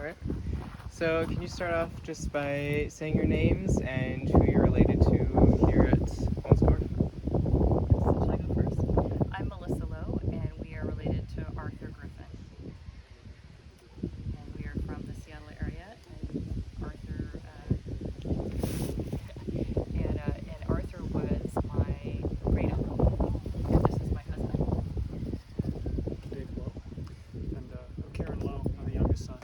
All right. So can you start off just by saying your names and who you're related to here at Pont Scorff? Should I go first? I'm Melissa Lowe, and we are related to Arthur Griffin. And we are from the Seattle area. And Arthur was my great uncle, and this is my husband. Dave Lowe. And Karen Lowe. I'm the youngest son.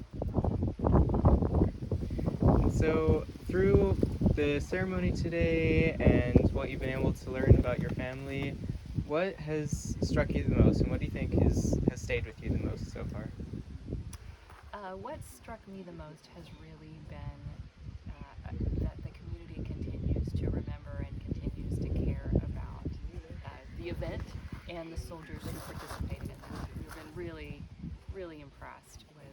And so through the ceremony today and what you've been able to learn about your family, what has struck you the most, and what do you think has stayed with you the most so far? What struck me the most has really been that the community continues to remember and continues to care about the event and the soldiers who participated in it. We've been really, really impressed with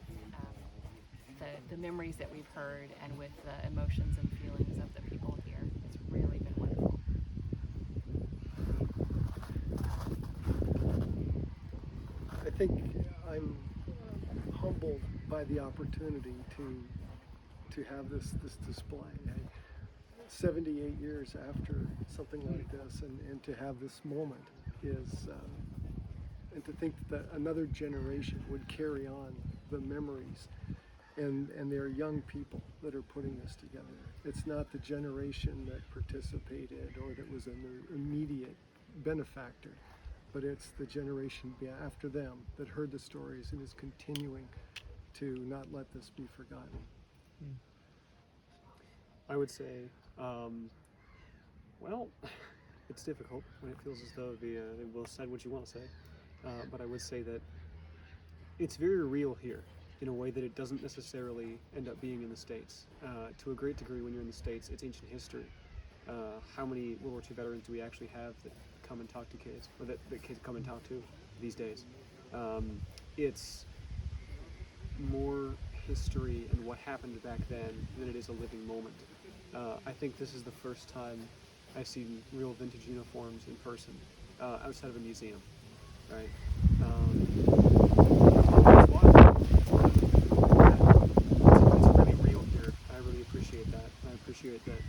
the memories that we've heard and with the emotions and feelings of the people here. It's really been wonderful. I think I'm humbled by the opportunity to have this display. 78 years after something like this, and to have this moment is, and to think that another generation would carry on the memories, and they're young people that are putting this together. It's not the generation that participated or that was an immediate benefactor, but it's the generation after them that heard the stories and is continuing to not let this be forgotten. I would say, well, it's difficult when it feels as though they will said what you want to say, but I would say that it's very real here in a way that it doesn't necessarily end up being in the States. To a great degree, when you're in the States, it's ancient history. How many World War II veterans do we actually have that come and talk to kids, or that kids come and talk to these days? It's more history and what happened back then than it is a living moment. I think this is the first time I've seen real vintage uniforms in person, outside of a museum, right? It's wild. It's really real here. I really appreciate that. I appreciate that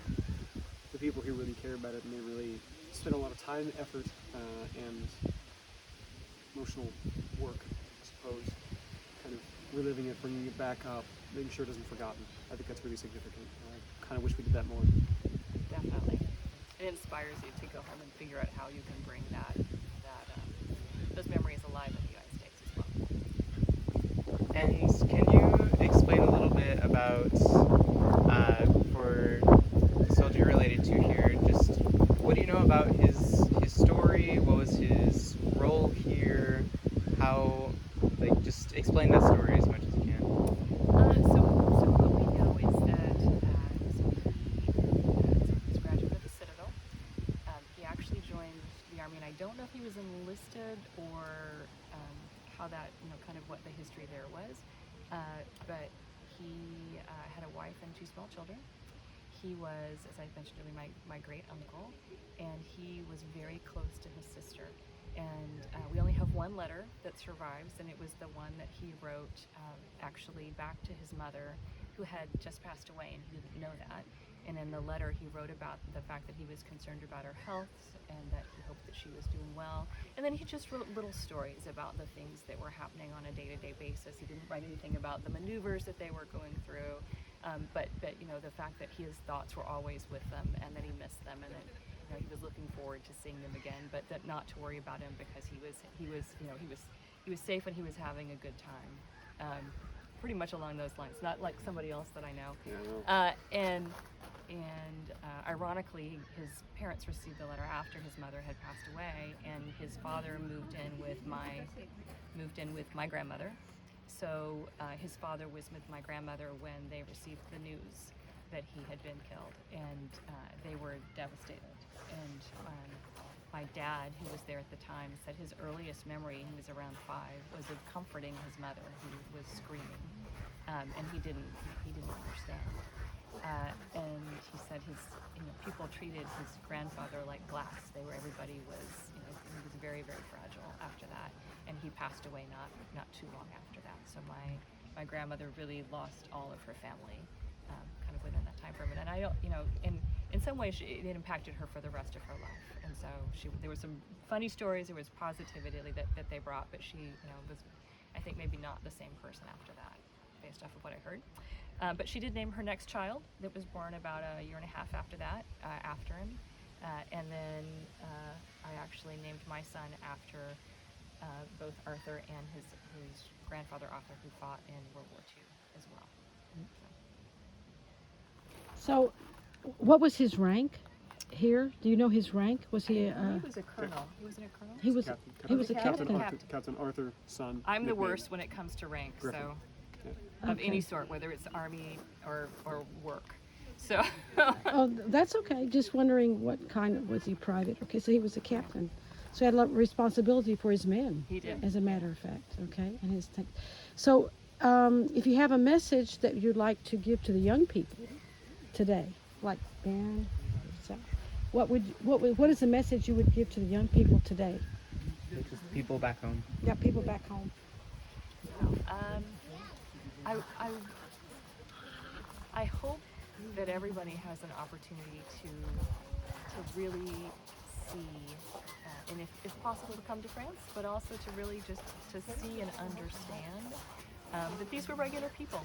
the people here really care about it, and they really spend a lot of time, effort, and emotional work, I suppose, kind of reliving it, bringing it back up, making sure it isn't forgotten. I think that's really significant. I kind of wish we did that more. Definitely. It inspires you to go home and figure out how you can bring those memories alive in the United States as well. And can you explain a little bit about, for the soldier you're related to here, just what do you know about his story? What was his role here? How, just explain that story as much as you can. So what we know is that he was a graduate of the Citadel. He actually joined the Army, and I don't know if he was enlisted or how that, kind of what the history there was. But he had a wife and two small children. He was, as I mentioned earlier, my great uncle, and he was very close to his sister. And we only have one letter that survives, and it was the one that he wrote actually back to his mother, who had just passed away, and he didn't know that. And in the letter, he wrote about the fact that he was concerned about her health and that he hoped that she was doing well. And then he just wrote little stories about the things that were happening on a day-to-day basis. He didn't write anything about the maneuvers that they were going through, but the fact that his thoughts were always with them and that he missed them, and that he was looking forward to seeing them again, but that not to worry about him because he was safe and he was having a good time. Pretty much along those lines, not like somebody else that I know. Yeah. Ironically, his parents received the letter after his mother had passed away, and his father moved in with my grandmother. So his father was with my grandmother when they received the news that he had been killed, and they were devastated. And my dad, who was there at the time, said his earliest memory, he was around 5, was of comforting his mother, who was screaming, and he didn't understand. And he said people treated his grandfather like glass. Everybody was, he was very, very fragile after that, and he passed away not too long after that. So my grandmother really lost all of her family kind of within that time frame. And I don't, in some ways it impacted her for the rest of her life. And so there was some funny stories, there was positivity that they brought, but she, was, I think, maybe not the same person after that, based off of what I heard. But she did name her next child that was born about a year and a half after that, after him. And then I actually named my son after both Arthur and his grandfather Arthur, who fought in World War II as well. So, what was his rank here? Do you know his rank? Was he? He was a colonel. He was a colonel. He was. He was a Captain captain. Captain Arthur, son. I'm the nickname. worst when it comes to rank, Griffin. so Yeah. of any sort, whether it's army or work. So Oh, that's okay. Just wondering what kind of, was he private? Okay, so he was a captain. So he had a lot of responsibility for his men. he did. As a matter of fact, okay, and so if you have a message that you'd like to give to the young people today, like Ben, what is the message you would give to the young people today? Just people back home. Yeah, people back home. I hope that everybody has an opportunity to really see, and if possible, to come to France, but also to really just to see and understand that these were regular people.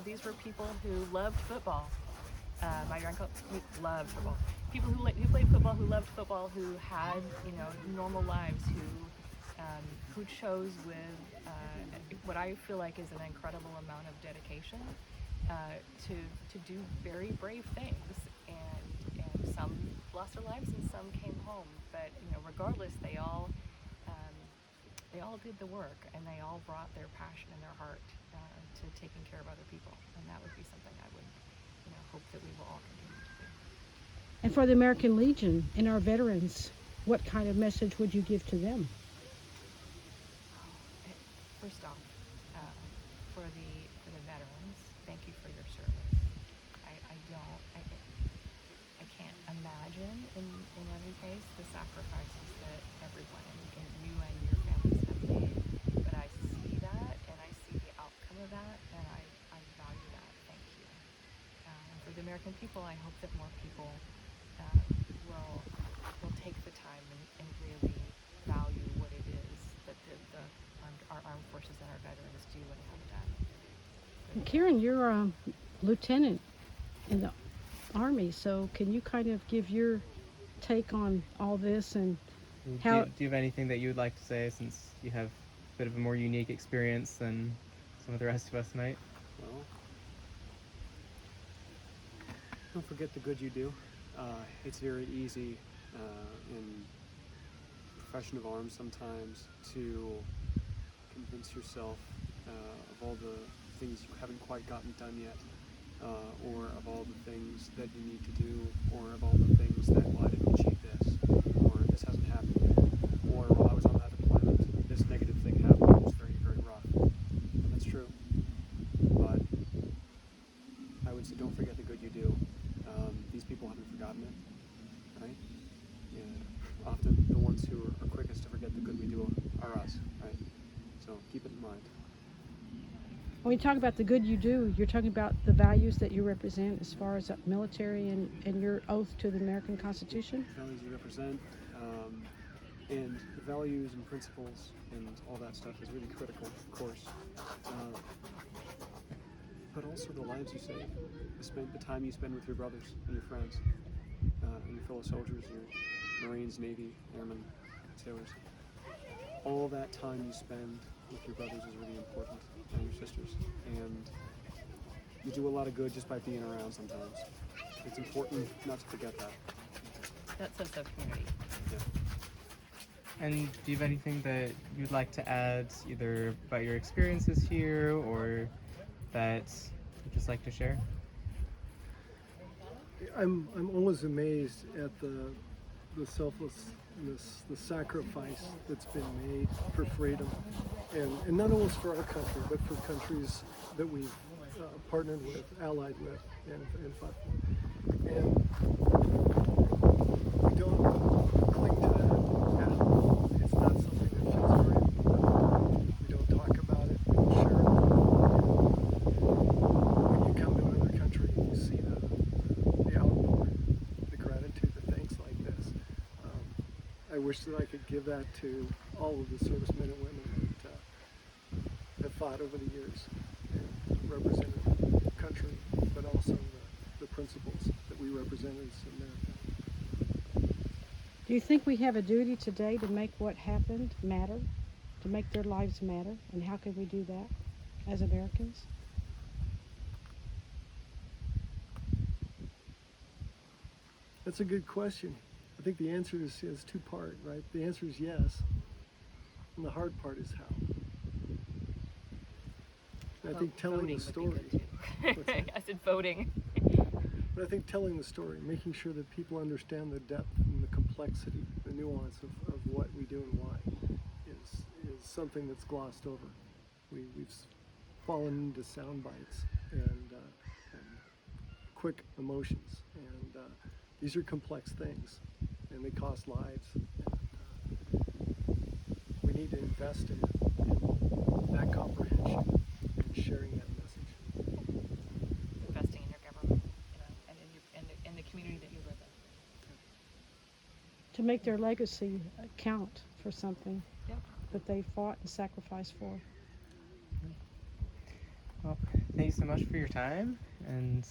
These were people who loved football. My grandpa loved football. People who played football, who loved football, who had normal lives, who chose with what I feel like is an incredible amount of dedication to do very brave things, and some lost their lives and some came home. But regardless, they all did the work, and they all brought their passion and their heart to taking care of other people, and that would be something I would hope that we will all continue to do. And for the American Legion and our veterans, what kind of message would you give to them? First off, for the veterans, thank you for your service. I can't imagine in every case the sacrifices that everyone and you and your families have made. But I see that, and I see the outcome of that, and I value that. Thank you. And for the American people, I hope that more people will take the time and really value what it is that our armed forces and our veterans do and have done. Karen, you're a lieutenant in the Army, so can you kind of give your take on all this and how? Do you have anything that you would like to say, since you have a bit of a more unique experience than some of the rest of us might? Well, don't forget the good you do. It's very easy in the profession of arms sometimes to convince yourself of all the things you haven't quite gotten done yet, or of all the things that you need to do, or of all the things that, well, I didn't achieve this, or this hasn't happened yet, or while I was on that deployment, this negative thing happened. It was very, very rough. And that's true. But I would say don't forget the good you do. These people haven't forgotten it, right? Yeah. Often the ones who are quickest to forget the good we do are us, right? So keep it in mind. When you talk about the good you do, you're talking about the values that you represent as far as military and your oath to the American Constitution? The values you represent, and the values and principles and all that stuff is really critical, of course. But also the lives you save, the time you spend with your brothers and your friends, and your fellow soldiers, your Marines, Navy, Airmen, sailors. All that time you spend with your brothers is really important, and your sisters. And you do a lot of good just by being around sometimes. It's important not to forget that. That sense of community. Yeah. And do you have anything that you'd like to add, either about your experiences here or that you'd just like to share? I'm always amazed at the selflessness, the sacrifice that's been made for freedom, and not only for our country, but for countries that we've partnered with, allied with, and fought for. And we don't cling to that at all. It's not something that feels very important. We don't talk about it. We don't share it. wish that I could give that to all of the servicemen and women that have fought over the years and represented the country, but also the principles that we represent as Americans. Do you think we have a duty today to make what happened matter, to make their lives matter? And how can we do that as Americans? That's a good question. I think the answer is two-part, right? The answer is yes, and the hard part is how. And I think telling the story. What's that? I said voting. But I think telling the story, making sure that people understand the depth and the complexity, the nuance of what we do and why, is something that's glossed over. We've fallen into sound bites and quick emotions, and these are complex things, and they cost lives. And, we need to invest in that comprehension and sharing that message. Investing in your government, and in the community that you live in. To make their legacy count for something Yep. that they fought and sacrificed for. Well, thanks so much for your time, and